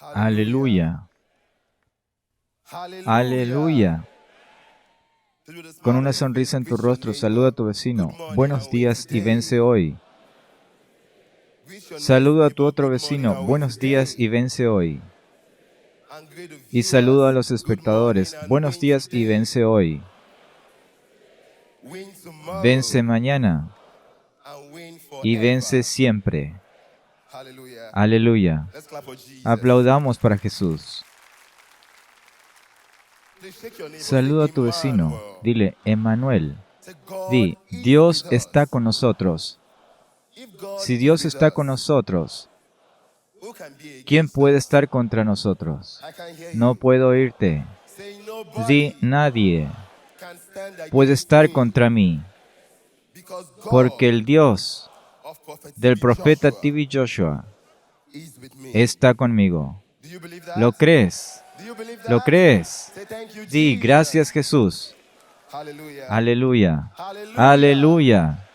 Aleluya. Aleluya. Con una sonrisa en tu rostro, saluda a tu vecino. Buenos días y vence hoy. Saluda a tu otro vecino. Buenos días y vence hoy. Y saluda a los espectadores. Buenos días y vence hoy. Vence mañana y vence siempre. Aleluya. Aplaudamos para Jesús. Saluda a tu vecino. Dile, Emmanuel. Di, Dios está con nosotros. Si Dios está con nosotros, ¿quién puede estar contra nosotros? No puedo oírte. Di, nadie puede estar contra mí, porque el Dios del profeta T.B. Joshua está conmigo. ¿Lo crees? ¿Lo crees? Di, gracias Jesús. Aleluya. Aleluya.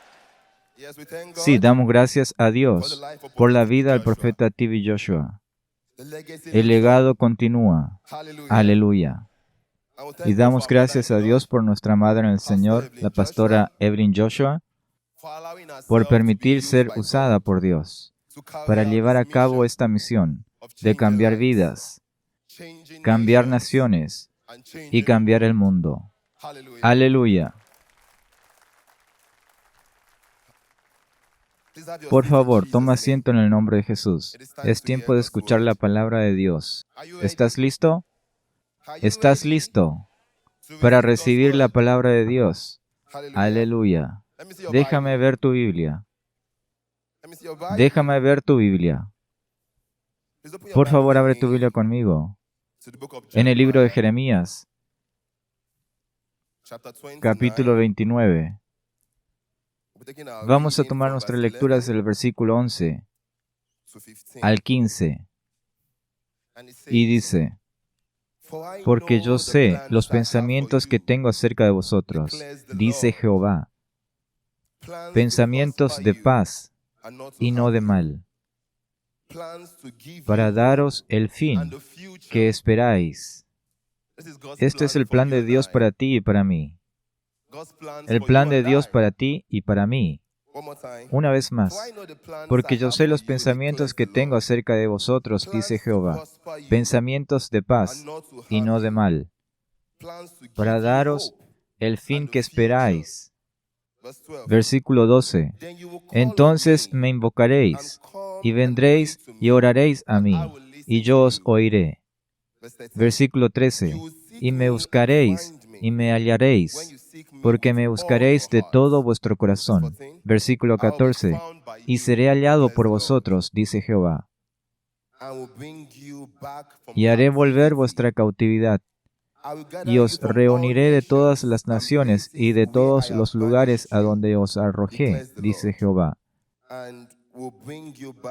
Sí, damos gracias a Dios por la vida del profeta T.B. Joshua. El legado continúa. Aleluya. Y damos gracias a Dios por nuestra madre en el Señor, la pastora Evelyn Joshua, por permitir ser usada por Dios para llevar a cabo esta misión de cambiar vidas, cambiar naciones y cambiar el mundo. Aleluya. Por favor, toma asiento en el nombre de Jesús. Es tiempo de escuchar la palabra de Dios. ¿Estás listo? ¿Estás listo para recibir la palabra de Dios? Aleluya. Déjame ver tu Biblia. Déjame ver tu Biblia. Por favor, abre tu Biblia conmigo. En el libro de Jeremías, capítulo 29. Vamos a tomar nuestra lectura desde el versículo 11 al 15. Y dice, porque yo sé los pensamientos que tengo acerca de vosotros, dice Jehová, pensamientos de paz y no de mal, para daros el fin que esperáis. Este es el plan de Dios para ti y para mí. El plan de Dios para ti y para mí. Una vez más, porque yo sé los pensamientos que tengo acerca de vosotros, dice Jehová, pensamientos de paz y no de mal, para daros el fin que esperáis. Versículo 12. Entonces me invocaréis, y vendréis y oraréis a mí, y yo os oiré. Versículo 13. Y me buscaréis, y me hallaréis, porque me buscaréis de todo vuestro corazón. Versículo 14. Y seré hallado por vosotros, dice Jehová. Y haré volver vuestra cautividad, y os reuniré de todas las naciones y de todos los lugares a donde os arrojé, dice Jehová.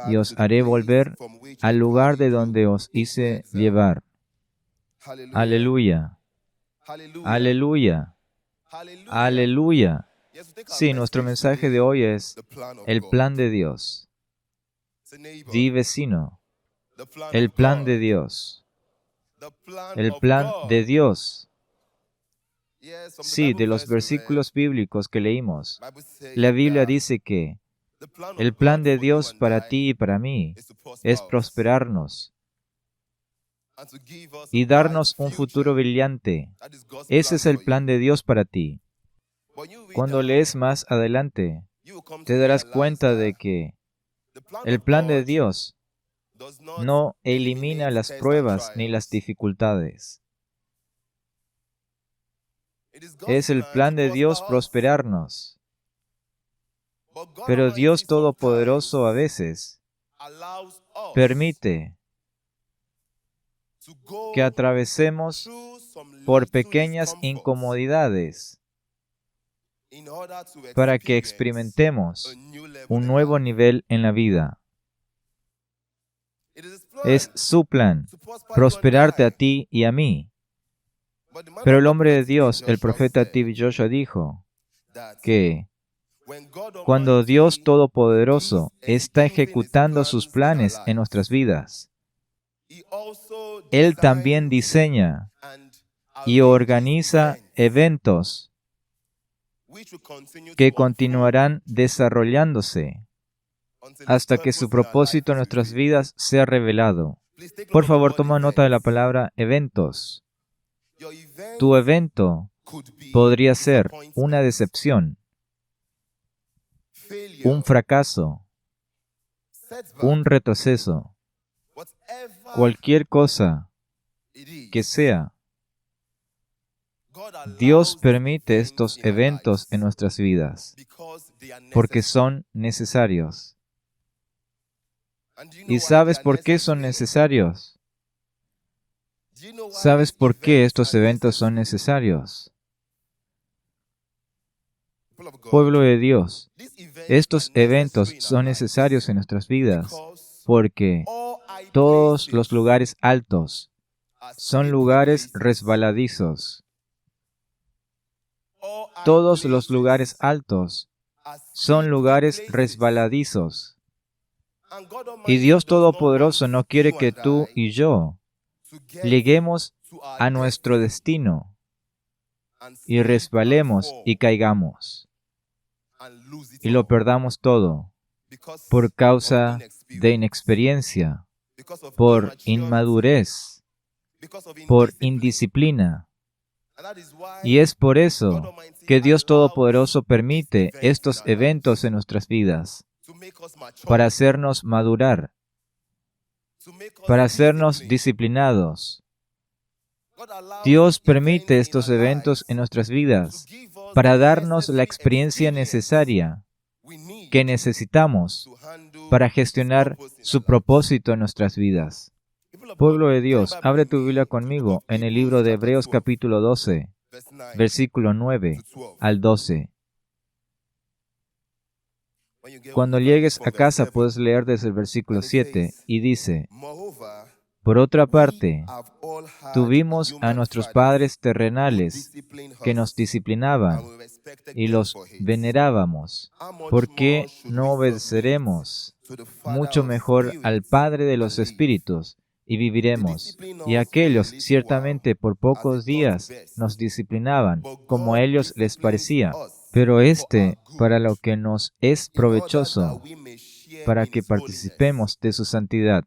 Y os haré volver al lugar de donde os hice llevar. Aleluya. Aleluya. Aleluya. Sí, nuestro mensaje de hoy es el plan de Dios. Di vecino, el plan de Dios. El plan de Dios. Sí, de los versículos bíblicos que leímos, la Biblia dice que el plan de Dios para ti y para mí es prosperarnos y darnos un futuro brillante. Ese es el plan de Dios para ti. Cuando lees más adelante, te darás cuenta de que el plan de Dios no elimina las pruebas ni las dificultades. Es el plan de Dios prosperarnos. Pero Dios Todopoderoso a veces permite que atravesemos por pequeñas incomodidades para que experimentemos un nuevo nivel en la vida. Es su plan, prosperarte a ti y a mí. Pero el hombre de Dios, el profeta T.B. Joshua, dijo que cuando Dios Todopoderoso está ejecutando sus planes en nuestras vidas, Él también diseña y organiza eventos que continuarán desarrollándose hasta que su propósito en nuestras vidas sea revelado. Por favor, toma nota de la palabra eventos. Tu evento podría ser una decepción, un fracaso, un retroceso, cualquier cosa que sea. Dios permite estos eventos en nuestras vidas porque son necesarios. ¿Y sabes por qué son necesarios? ¿Sabes por qué estos eventos son necesarios? Pueblo de Dios, estos eventos son necesarios en nuestras vidas porque todos los lugares altos son lugares resbaladizos. Todos los lugares altos son lugares resbaladizos. Y Dios Todopoderoso no quiere que tú y yo lleguemos a nuestro destino y resbalemos y caigamos y lo perdamos todo por causa de inexperiencia, por inmadurez, por indisciplina. Y es por eso que Dios Todopoderoso permite estos eventos en nuestras vidas, para hacernos madurar, para hacernos disciplinados. Dios permite estos eventos en nuestras vidas para darnos la experiencia necesaria que necesitamos para gestionar su propósito en nuestras vidas. Pueblo de Dios, abre tu Biblia conmigo en el libro de Hebreos capítulo 12, versículo 9 al 12. Cuando llegues a casa puedes leer desde el versículo 7 y dice: Por otra parte, tuvimos a nuestros padres terrenales que nos disciplinaban y los venerábamos. ¿Por qué no obedeceremos mucho mejor al Padre de los Espíritus y viviremos? Y aquellos ciertamente por pocos días nos disciplinaban, como a ellos les parecía, pero para lo que nos es provechoso, para que participemos de su santidad.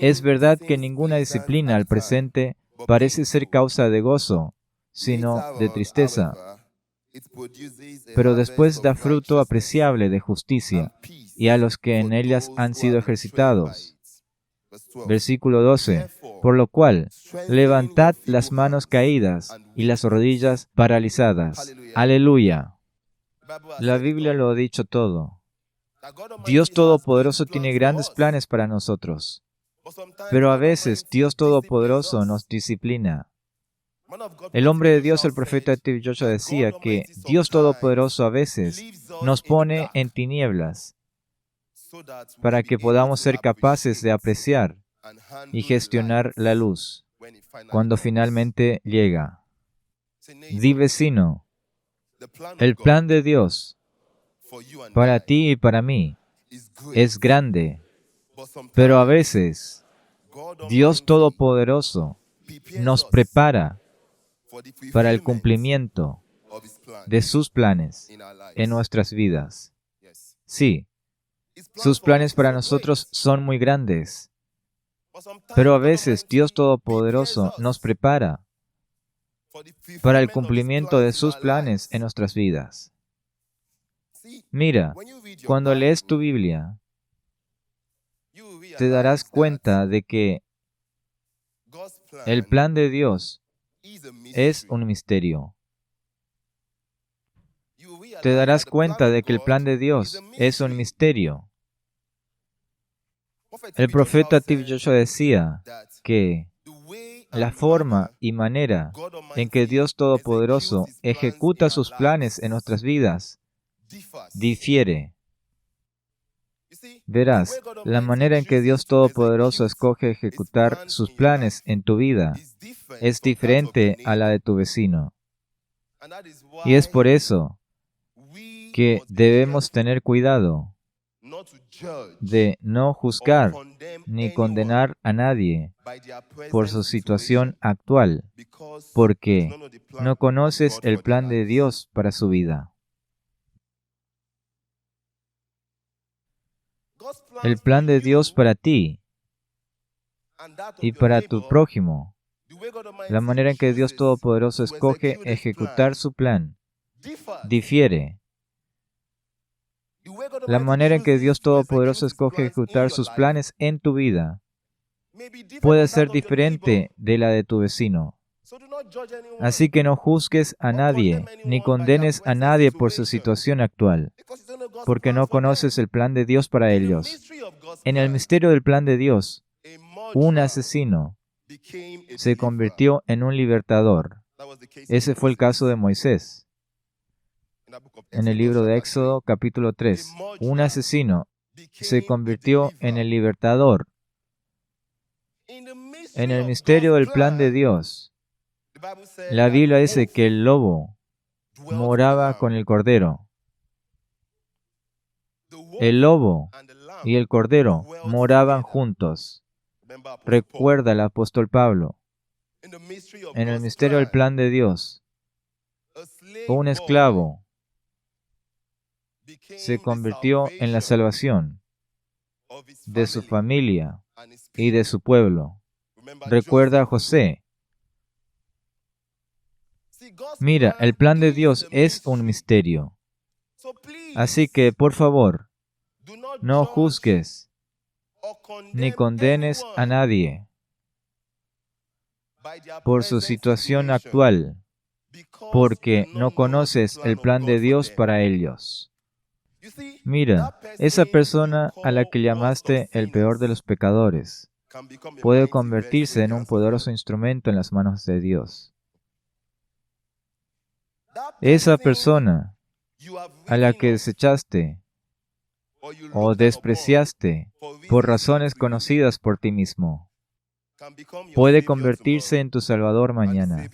Es verdad que ninguna disciplina al presente parece ser causa de gozo, sino de tristeza, pero después da fruto apreciable de justicia, y a los que en ellas han sido ejercitados. Versículo 12. Por lo cual, levantad las manos caídas y las rodillas paralizadas. Aleluya. La Biblia lo ha dicho todo. Dios Todopoderoso tiene grandes planes para nosotros, pero a veces Dios Todopoderoso nos disciplina. El hombre de Dios, el profeta Steve Joshua, decía que Dios Todopoderoso a veces nos pone en tinieblas para que podamos ser capaces de apreciar y gestionar la luz cuando finalmente llega. Di, vecino, el plan de Dios para ti y para mí es grande, pero a veces Dios Todopoderoso nos prepara para el cumplimiento de sus planes en nuestras vidas. Sí, sus planes para nosotros son muy grandes, pero a veces Dios Todopoderoso nos prepara para el cumplimiento de sus planes en nuestras vidas. Mira, cuando lees tu Biblia, te darás cuenta de que el plan de Dios es un misterio. Te darás cuenta de que el plan de Dios es un misterio. El profeta Steve Joshua decía que la forma y manera en que Dios Todopoderoso ejecuta sus planes en nuestras vidas difiere. Verás, la manera en que Dios Todopoderoso escoge ejecutar sus planes en tu vida es diferente a la de tu vecino. Y es por eso que debemos tener cuidado de no juzgar ni condenar a nadie por su situación actual, porque no conoces el plan de Dios para su vida. El plan de Dios para ti y para tu prójimo, la manera en que Dios Todopoderoso escoge ejecutar su plan, difiere. La manera en que Dios Todopoderoso escoge ejecutar sus planes en tu vida puede ser diferente de la de tu vecino. Así que no juzgues a nadie, ni condenes a nadie por su situación actual, porque no conoces el plan de Dios para ellos. En el misterio del plan de Dios, un asesino se convirtió en un libertador. Ese fue el caso de Moisés. En el libro de Éxodo, capítulo 3, un asesino se convirtió en el libertador. En el misterio del plan de Dios, la Biblia dice que el lobo moraba con el cordero. El lobo y el cordero moraban juntos. Recuerda el apóstol Pablo. En el misterio del plan de Dios, un esclavo se convirtió en la salvación de su familia y de su pueblo. Recuerda a José. Mira, el plan de Dios es un misterio. Así que, por favor, no juzgues ni condenes a nadie por su situación actual, porque no conoces el plan de Dios para ellos. Mira, esa persona a la que llamaste el peor de los pecadores puede convertirse en un poderoso instrumento en las manos de Dios. Esa persona a la que desechaste o despreciaste por razones conocidas por ti mismo puede convertirse en tu Salvador mañana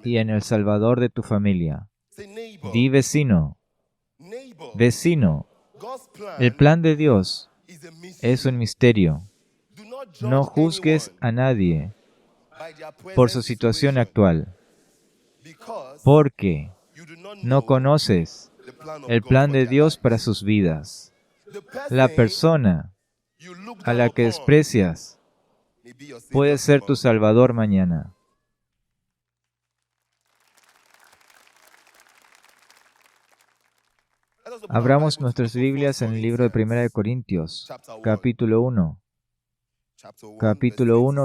y en el Salvador de tu familia. Di vecino, vecino, el plan de Dios es un misterio. No juzgues a nadie por su situación actual, porque no conoces el plan de Dios para sus vidas. La persona a la que desprecias puede ser tu Salvador mañana. Abramos nuestras Biblias en el libro de 1 de Corintios, capítulo 1,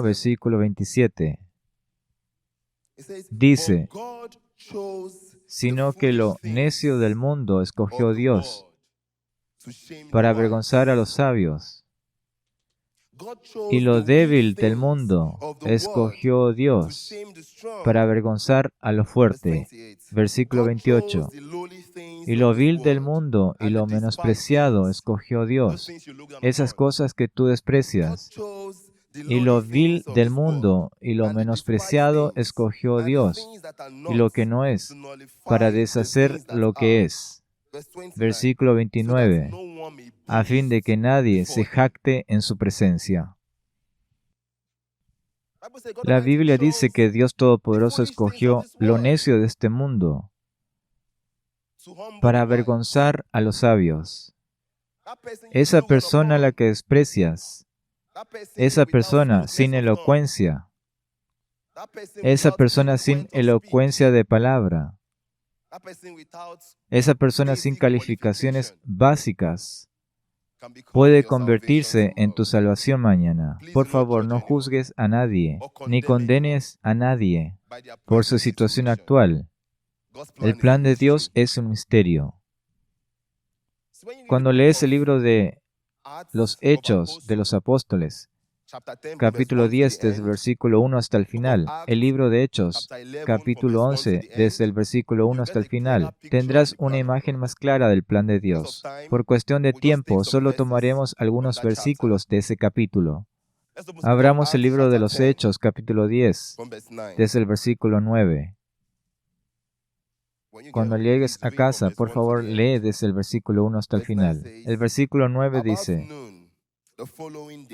versículo 27. Dice, sino que lo necio del mundo escogió Dios para avergonzar a los sabios, y lo débil del mundo escogió Dios para avergonzar a lo fuerte. Versículo 28. Y lo vil del mundo y lo menospreciado escogió Dios, esas cosas que tú desprecias. Y lo vil del mundo y lo menospreciado escogió Dios, y lo que no es, para deshacer lo que es. Versículo 29. A fin de que nadie se jacte en su presencia. La Biblia dice que Dios Todopoderoso escogió lo necio de este mundo para avergonzar a los sabios. Esa persona a la que desprecias, esa persona sin elocuencia, esa persona sin elocuencia de palabra, esa persona sin calificaciones básicas, puede convertirse en tu salvación mañana. Por favor, no juzgues a nadie, ni condenes a nadie por su situación actual. El plan de Dios es un misterio. Cuando lees el libro de los Hechos de los Apóstoles, capítulo 10, desde el versículo 1 hasta el final, el libro de Hechos, capítulo 11, desde el versículo 1 hasta el final, tendrás una imagen más clara del plan de Dios. Por cuestión de tiempo, solo tomaremos algunos versículos de ese capítulo. Abramos el libro de los Hechos, capítulo 10, desde el versículo 9. Cuando llegues a casa, por favor, lee desde el versículo 1 hasta el final. El versículo 9 dice,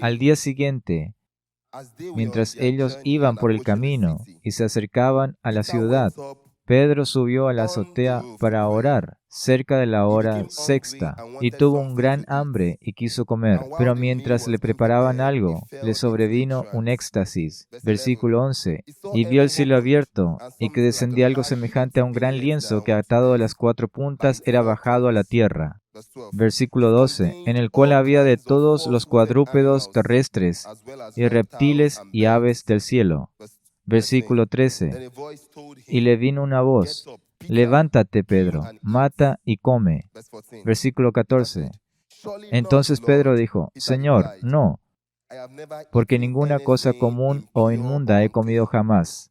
al día siguiente, mientras ellos iban por el camino y se acercaban a la ciudad, Pedro subió a la azotea para orar cerca de la hora sexta y tuvo un gran hambre y quiso comer. Pero mientras le preparaban algo, le sobrevino un éxtasis. Versículo 11. Y vio el cielo abierto y que descendía algo semejante a un gran lienzo que atado a las 4 puntas era bajado a la tierra. Versículo 12, en el cual había de todos los cuadrúpedos terrestres y reptiles y aves del cielo. Versículo 13, y le vino una voz, levántate, Pedro, mata y come. Versículo 14, entonces Pedro dijo, Señor, no, porque ninguna cosa común o inmunda he comido jamás.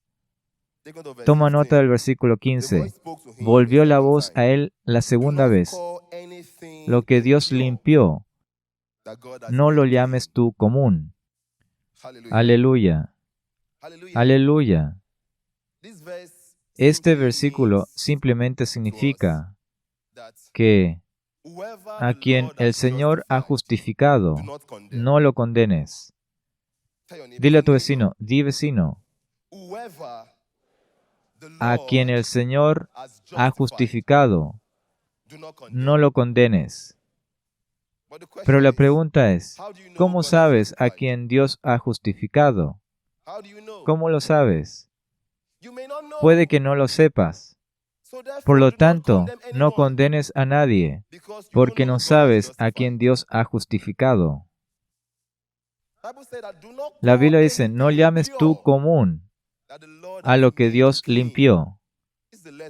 Toma nota del versículo 15. Volvió la voz a él la segunda vez. Lo que Dios limpió, no lo llames tú común. Aleluya. Aleluya. Este versículo simplemente significa que a quien el Señor ha justificado, no lo condenes. Dile a tu vecino, di vecino, a quien el Señor ha justificado, no lo condenes. Pero la pregunta es, ¿cómo sabes a quien Dios ha justificado? ¿Cómo lo sabes? Puede que no lo sepas. Por lo tanto, no condenes a nadie, porque no sabes a quién Dios ha justificado. La Biblia dice, no llames tú común a lo que Dios limpió.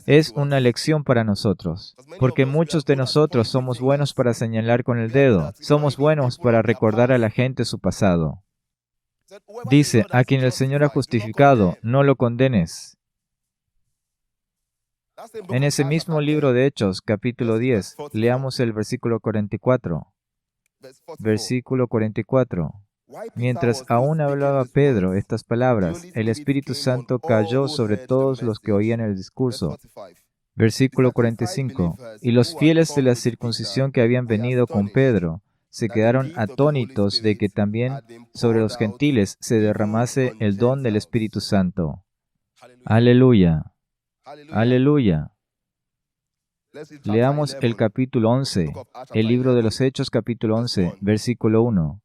Es una lección para nosotros, porque muchos de nosotros somos buenos para señalar con el dedo, somos buenos para recordar a la gente su pasado. Dice, a quien el Señor ha justificado, no lo condenes. En ese mismo libro de Hechos, capítulo 10, leamos el versículo 44. Versículo 44. Mientras aún hablaba Pedro estas palabras, el Espíritu Santo cayó sobre todos los que oían el discurso. Versículo 45. Y los fieles de la circuncisión que habían venido con Pedro se quedaron atónitos de que también sobre los gentiles se derramase el don del Espíritu Santo. Aleluya. Aleluya. Leamos el capítulo 11, el libro de los Hechos capítulo 11, versículo 1.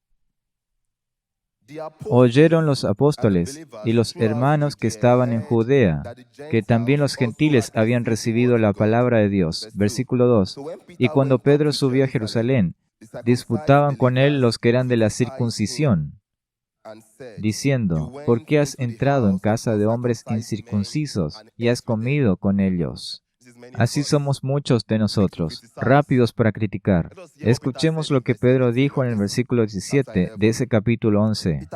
Oyeron los apóstoles y los hermanos que estaban en Judea, que también los gentiles habían recibido la palabra de Dios. Versículo 2. Y cuando Pedro subió a Jerusalén, disputaban con él los que eran de la circuncisión, diciendo, ¿por qué has entrado en casa de hombres incircuncisos y has comido con ellos? Así somos muchos de nosotros, rápidos para criticar. Escuchemos lo que Pedro dijo en el versículo 17 de ese capítulo 11.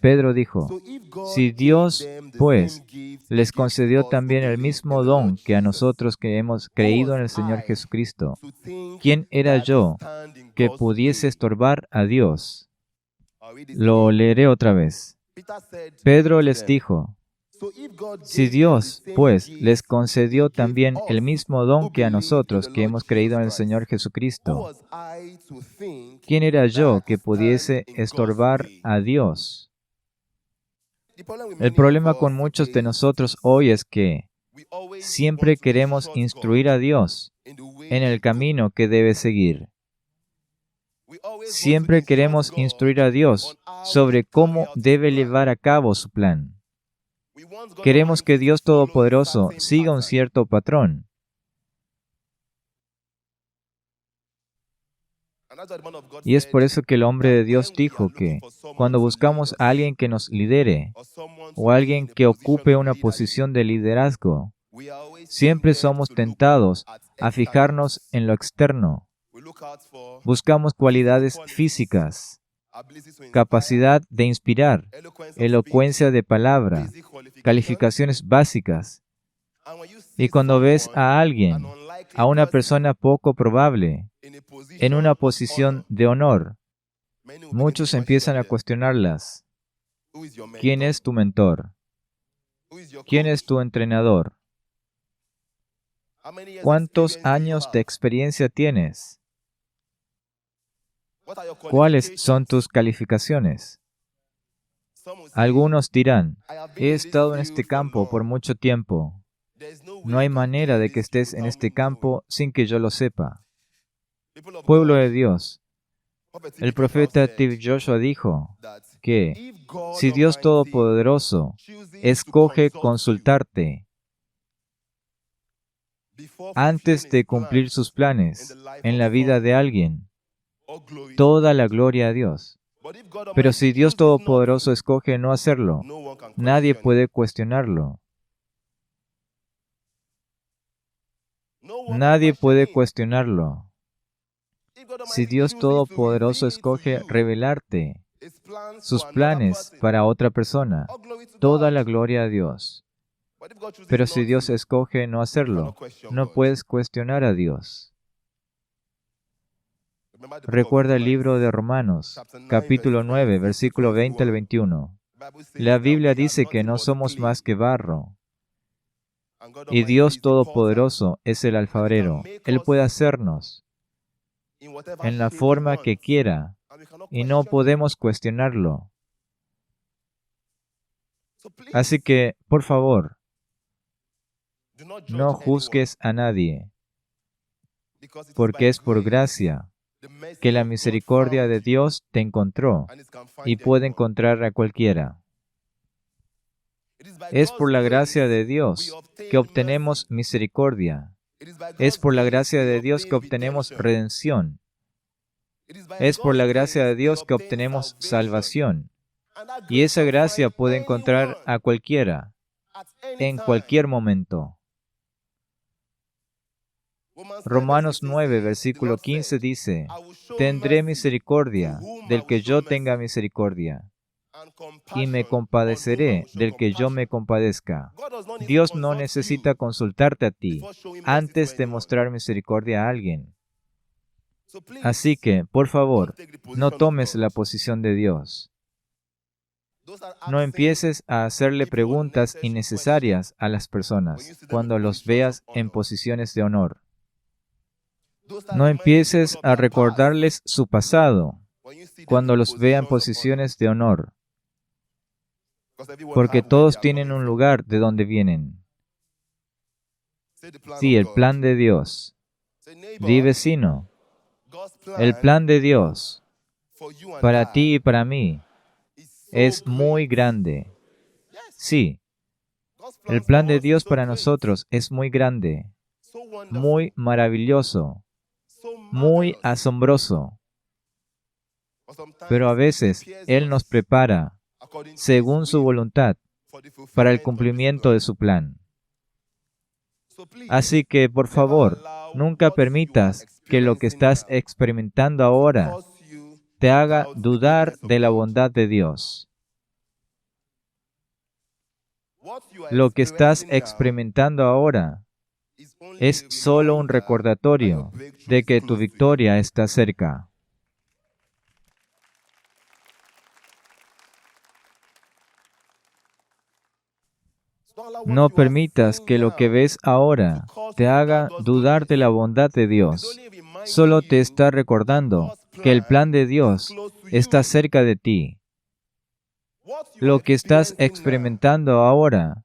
Pedro dijo, si Dios, pues, les concedió también el mismo don que a nosotros que hemos creído en el Señor Jesucristo, ¿quién era yo que pudiese estorbar a Dios? Lo leeré otra vez. Pedro les dijo, si Dios, pues, les concedió también el mismo don que a nosotros que hemos creído en el Señor Jesucristo, ¿quién era yo que pudiese estorbar a Dios? El problema con muchos de nosotros hoy es que siempre queremos instruir a Dios en el camino que debe seguir. Siempre queremos instruir a Dios sobre cómo debe llevar a cabo su plan. Queremos que Dios Todopoderoso siga un cierto patrón. Y es por eso que el hombre de Dios dijo que cuando buscamos a alguien que nos lidere o alguien que ocupe una posición de liderazgo, siempre somos tentados a fijarnos en lo externo. Buscamos cualidades físicas, capacidad de inspirar, elocuencia de palabra, calificaciones básicas. Y cuando ves a alguien, a una persona poco probable, en una posición de honor, muchos empiezan a cuestionarlas. ¿Quién es tu mentor? ¿Quién es tu entrenador? ¿Cuántos años de experiencia tienes? ¿Cuáles son tus calificaciones? Algunos dirán, he estado en este campo por mucho tiempo. No hay manera de que estés en este campo sin que yo lo sepa. Pueblo de Dios, el profeta T.B. Joshua dijo que si Dios Todopoderoso escoge consultarte antes de cumplir sus planes en la vida de alguien, toda la gloria a Dios. Pero si Dios Todopoderoso escoge no hacerlo, nadie puede cuestionarlo. Nadie puede cuestionarlo. Si Dios Todopoderoso escoge revelarte sus planes para otra persona, toda la gloria a Dios. Pero si Dios escoge no hacerlo, no puedes cuestionar a Dios. Recuerda el libro de Romanos, capítulo 9, versículo 20 al 21. La Biblia dice que no somos más que barro. Y Dios Todopoderoso es el alfarero. Él puede hacernos en la forma que quiera y no podemos cuestionarlo. Así que, por favor, no juzgues a nadie, porque es por gracia que la misericordia de Dios te encontró y puede encontrar a cualquiera. Es por la gracia de Dios que obtenemos misericordia. Es por la gracia de Dios que obtenemos redención. Es por la gracia de Dios que obtenemos salvación. Y esa gracia puede encontrar a cualquiera, en cualquier momento. Romanos 9, versículo 15 dice, tendré misericordia del que yo tenga misericordia, y me compadeceré del que yo me compadezca. Dios no necesita consultarte a ti antes de mostrar misericordia a alguien. Así que, por favor, no tomes la posición de Dios. No empieces a hacerle preguntas innecesarias a las personas cuando los veas en posiciones de honor. No empieces a recordarles su pasado cuando los vean en posiciones de honor, porque todos tienen un lugar de donde vienen. Sí, el plan de Dios. Di vecino, el plan de Dios para ti y para mí es muy grande. Sí, el plan de Dios para nosotros es muy grande, muy maravilloso, muy asombroso. Pero a veces Él nos prepara, según su voluntad, para el cumplimiento de su plan. Así que, por favor, nunca permitas que lo que estás experimentando ahora te haga dudar de la bondad de Dios. Lo que estás experimentando ahora es solo un recordatorio de que tu victoria está cerca. No permitas que lo que ves ahora te haga dudar de la bondad de Dios. Solo te está recordando que el plan de Dios está cerca de ti. Lo que estás experimentando ahora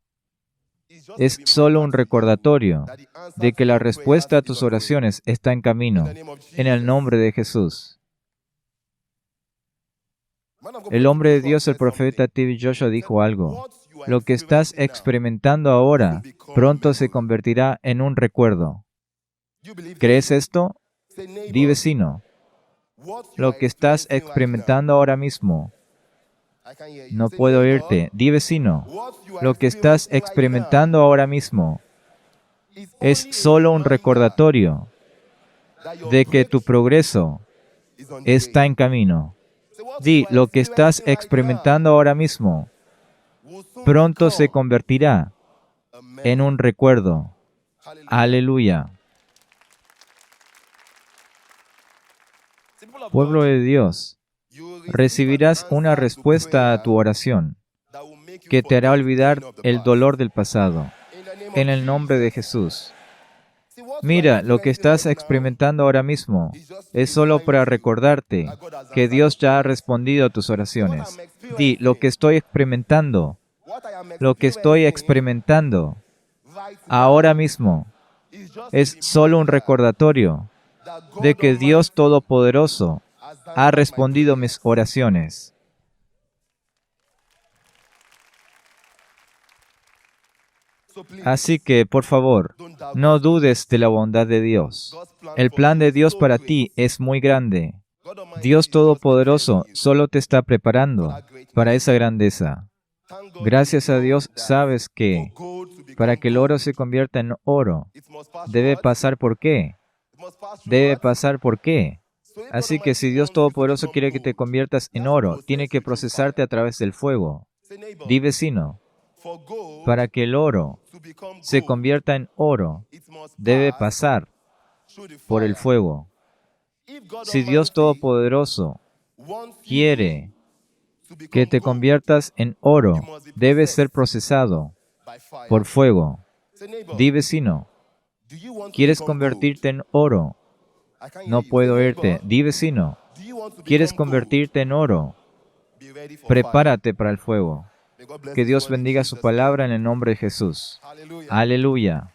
es solo un recordatorio de que la respuesta a tus oraciones está en camino, en el nombre de Jesús. El hombre de Dios, el profeta T.B. Joshua, dijo algo. Lo que estás experimentando ahora pronto se convertirá en un recuerdo. ¿Crees esto? Di vecino. Lo que estás experimentando ahora mismo. No puedo oírte. Di vecino. Lo que estás experimentando ahora mismo es solo un recordatorio de que tu progreso está en camino. Di, lo que estás experimentando ahora mismo pronto se convertirá en un recuerdo. Aleluya. Pueblo de Dios, recibirás una respuesta a tu oración que te hará olvidar el dolor del pasado. En el nombre de Jesús. Mira, lo que estás experimentando ahora mismo es solo para recordarte que Dios ya ha respondido a tus oraciones. Di, lo que estoy experimentando ahora mismo es solo un recordatorio de que Dios Todopoderoso ha respondido mis oraciones. Así que, por favor, no dudes de la bondad de Dios. El plan de Dios para ti es muy grande. Dios Todopoderoso solo te está preparando para esa grandeza. Gracias a Dios sabes que para que el oro se convierta en oro, debe pasar por qué. Debe pasar por qué. Así que si Dios Todopoderoso quiere que te conviertas en oro, tiene que procesarte a través del fuego. Di, vecino, para que el oro se convierta en oro, debe pasar por el fuego. Si Dios Todopoderoso quiere que te conviertas en oro, debe ser procesado por fuego. Di, vecino, ¿quieres convertirte en oro? No puedo oírte. Di, vecino, ¿quieres convertirte en oro? Prepárate para el fuego. Que Dios bendiga su palabra en el nombre de Jesús. Aleluya.